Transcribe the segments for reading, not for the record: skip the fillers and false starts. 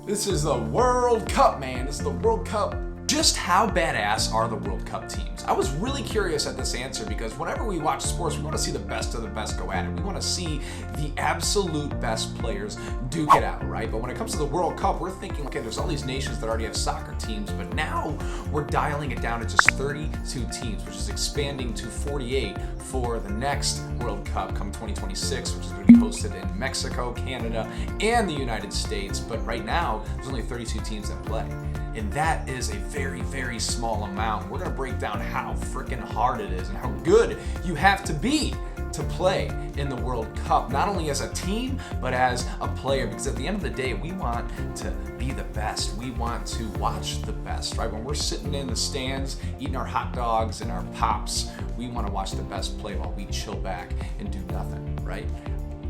This is the World Cup, man. This is the World Cup. Just how badass are the World Cup teams? I was really curious at this answer because whenever we watch sports, we want to see the best of the best go at it. We want to see the absolute best players duke it out, right? But when it comes to the World Cup, we're thinking, okay, there's all these nations that already have soccer teams, but now we're dialing it down to just 32 teams, which is expanding to 48 for the next World Cup come 2026, which is going to be hosted in Mexico, Canada, and the United States. But right now, there's only 32 teams that play. And that is a very, very small amount. We're gonna break down how freaking hard it is and how good you have to be to play in the World Cup, not only as a team, but as a player, because at the end of the day, we want to be the best. We want to watch the best, right? When we're sitting in the stands, eating our hot dogs and our pops, we wanna watch the best play while we chill back and do nothing, right?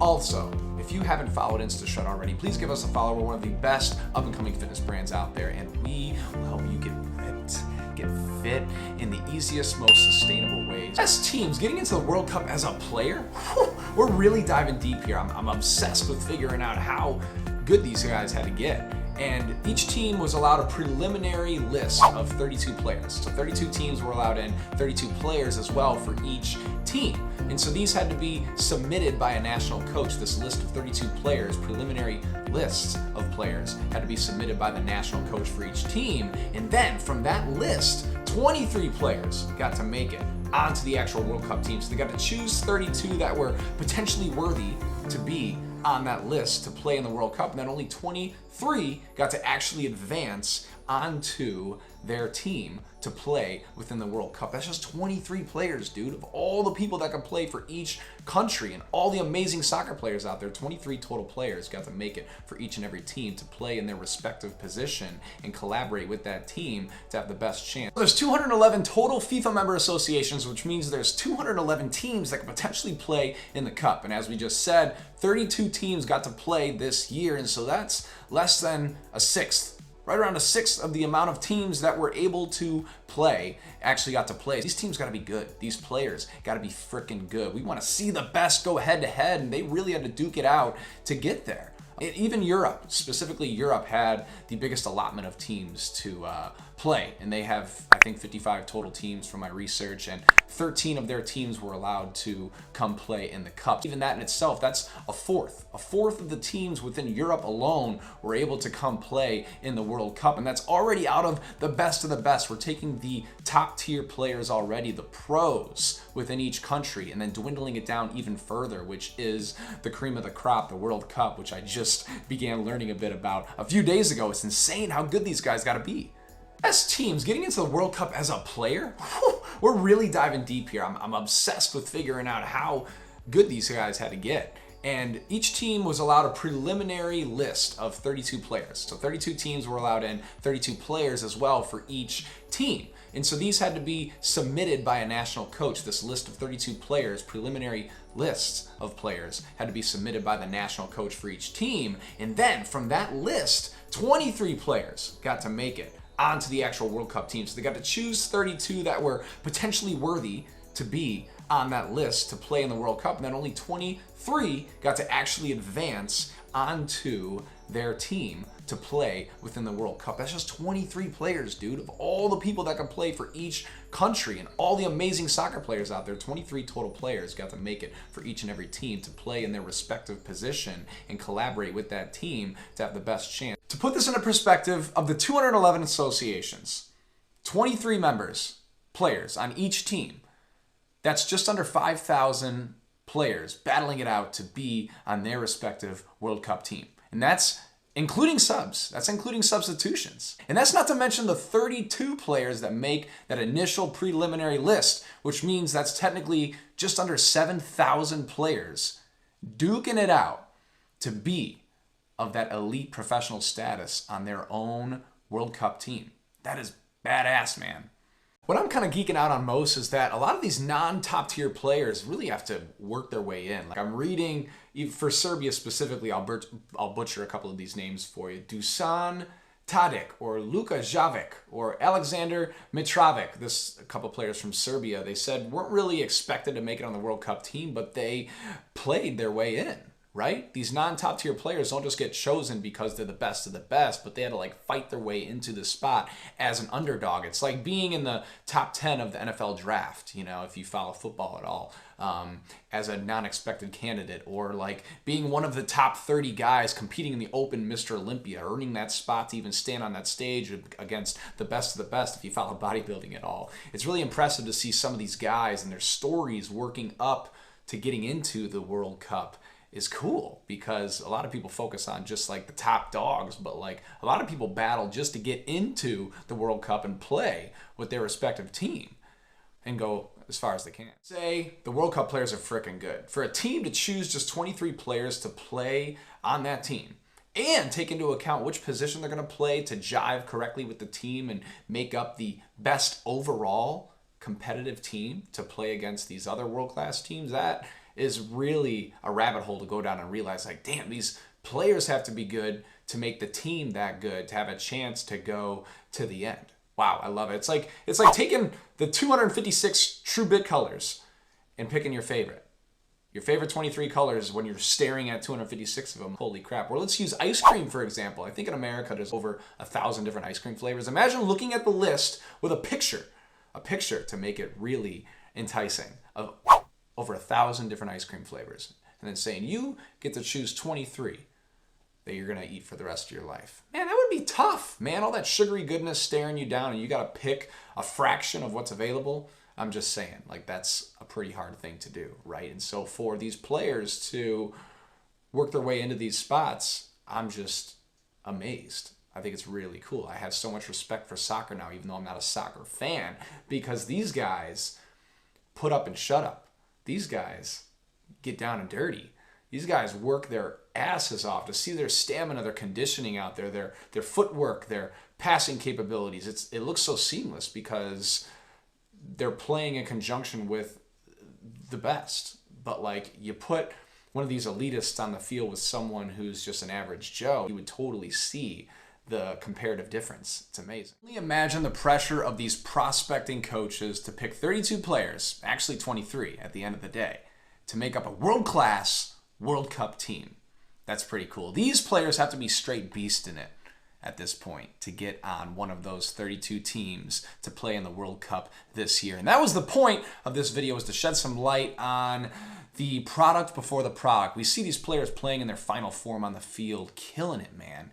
Also, if you haven't followed InstaShut already, please give us a follow. We're one of the best up-and-coming fitness brands out there, and we will help you get fit in the easiest, most sustainable ways. As teams, getting into the World Cup as a player, we're really diving deep here. I'm obsessed with figuring out how good these guys had to get. And each team was allowed a preliminary list of 32 players. So 32 teams were allowed in, 32 players as well for each team. And so these had to be submitted by a national coach. This list of 32 players, preliminary lists of players, had to be submitted by the national coach for each team. And then from that list, 23 players got to make it onto the actual World Cup team. So they got to choose 32 that were potentially worthy to be on that list to play in the World Cup, and then only 23 got to actually advance onto their team to play within the World Cup. That's just 23 players, dude. Of all the people that can play for each country and all the amazing soccer players out there, 23 total players got to make it for each and every team to play in their respective position and collaborate with that team to have the best chance. There's 211 total FIFA member associations, which means there's 211 teams that can potentially play in the Cup. And as we just said, 32 teams got to play this year, and so that's less than a sixth. Right around a sixth of the amount of teams that were able to play actually got to play. These teams got to be good. These players got to be freaking good. We want to see the best go head to head, and they really had to duke it out to get there. Even Europe, specifically Europe, had the biggest allotment of teams to play, and they have, I think, 55 total teams from my research, and 13 of their teams were allowed to come play in the Cup. Even that in itself, that's a fourth. A fourth of the teams within Europe alone were able to come play in the World Cup, and that's already out of the best of the best. We're taking the top tier players already, the pros within each country, and then dwindling it down even further, which is the cream of the crop, the World Cup, which I just began learning a bit about a few days ago. It's insane how good these guys got to be. As teams, getting into the World Cup as a player, we're really diving deep here. I'm obsessed with figuring out how good these guys had to get. And each team was allowed a preliminary list of 32 players. So 32 teams were allowed in, 32 players as well for each team. And so these had to be submitted by a national coach. This list of 32 players, preliminary lists of players, had to be submitted by the national coach for each team. And then from that list, 23 players got to make it onto the actual World Cup team. So they got to choose 32 that were potentially worthy to be on that list to play in the World Cup, and then only 23 got to actually advance onto their team to play within the World Cup. That's just 23 players, dude. Of all the people that can play for each country and all the amazing soccer players out there, 23 total players got to make it for each and every team to play in their respective position and collaborate with that team to have the best chance. To put this into perspective, of the 211 associations, 23 members, players on each team, that's just under 5,000 players battling it out to be on their respective World Cup team. And that's including subs. That's including substitutions. And that's not to mention the 32 players that make that initial preliminary list, which means that's technically just under 7,000 players duking it out to be of that elite professional status on their own World Cup team. That is badass, man. What I'm kind of geeking out on most is that a lot of these non-top tier players really have to work their way in. Like I'm reading, for Serbia specifically, I'll butcher a couple of these names for you. Dusan Tadic or Luka Jovic or Alexander Mitrovic, this a couple players from Serbia, they said weren't really expected to make it on the World Cup team, but they played their way in. right? These non-top tier players don't just get chosen because they're the best of the best, but they had to like fight their way into the spot as an underdog. It's like being in the top 10 of the NFL draft, you know, if you follow football at all, as a non-expected candidate, or like being one of the top 30 guys competing in the Open Mr. Olympia, earning that spot to even stand on that stage against the best of the best if you follow bodybuilding at all. It's really impressive to see some of these guys and their stories working up to getting into the World Cup. Is cool, because a lot of people focus on just like the top dogs, but like a lot of people battle just to get into the World Cup and play with their respective team and go as far as they can. Say the World Cup players are freaking good. For a team to choose just 23 players to play on that team and take into account which position they're going to play to jive correctly with the team and make up the best overall competitive team to play against these other world-class teams, that is really a rabbit hole to go down and realize, like, damn, these players have to be good to make the team that good to have a chance to go to the end. Wow, I love it. It's like taking the 256 true bit colors and picking your favorite. Your favorite 23 colors when you're staring at 256 of them. Holy crap. Or let's use ice cream, for example. I think in America there's over 1,000 different ice cream flavors. Imagine looking at the list with a picture to make it really enticing of over 1,000 different ice cream flavors, and then saying you get to choose 23 that you're gonna eat for the rest of your life. Man, that would be tough, man. All that sugary goodness staring you down, and you gotta pick a fraction of what's available. I'm just saying, like, that's a pretty hard thing to do, right? And so for these players to work their way into these spots, I'm just amazed. I think it's really cool. I have so much respect for soccer now, even though I'm not a soccer fan, because these guys put up and shut up. These guys get down and dirty. These guys work their asses off to see their stamina, their conditioning out there, their footwork, their passing capabilities. It looks so seamless because they're playing in conjunction with the best. But like, you put one of these elitists on the field with someone who's just an average Joe, you would totally see the comparative difference. It's amazing. Only imagine the pressure of these prospecting coaches to pick 32 players, actually 23 at the end of the day, to make up a world-class World Cup team. That's pretty cool. These players have to be straight beast in it at this point to get on one of those 32 teams to play in the World Cup this year. And that was the point of this video, was to shed some light on the product before the product. We see these players playing in their final form on the field, killing it, man.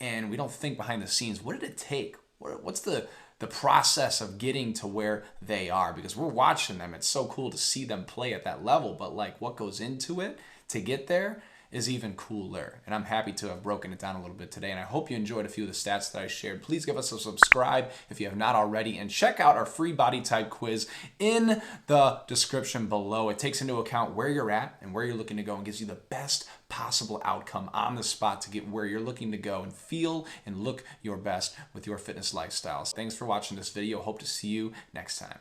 And we don't think behind the scenes, what did it take? What's the process of getting to where they are? Because we're watching them. It's so cool to see them play at that level. But like, what goes into it to get there is even cooler. And I'm happy to have broken it down a little bit today. And I hope you enjoyed a few of the stats that I shared. Please give us a subscribe if you have not already. And check out our free body type quiz in the description below. It takes into account where you're at and where you're looking to go and gives you the best possible outcome on the spot to get where you're looking to go and feel and look your best with your fitness lifestyles. Thanks for watching this video. Hope to see you next time.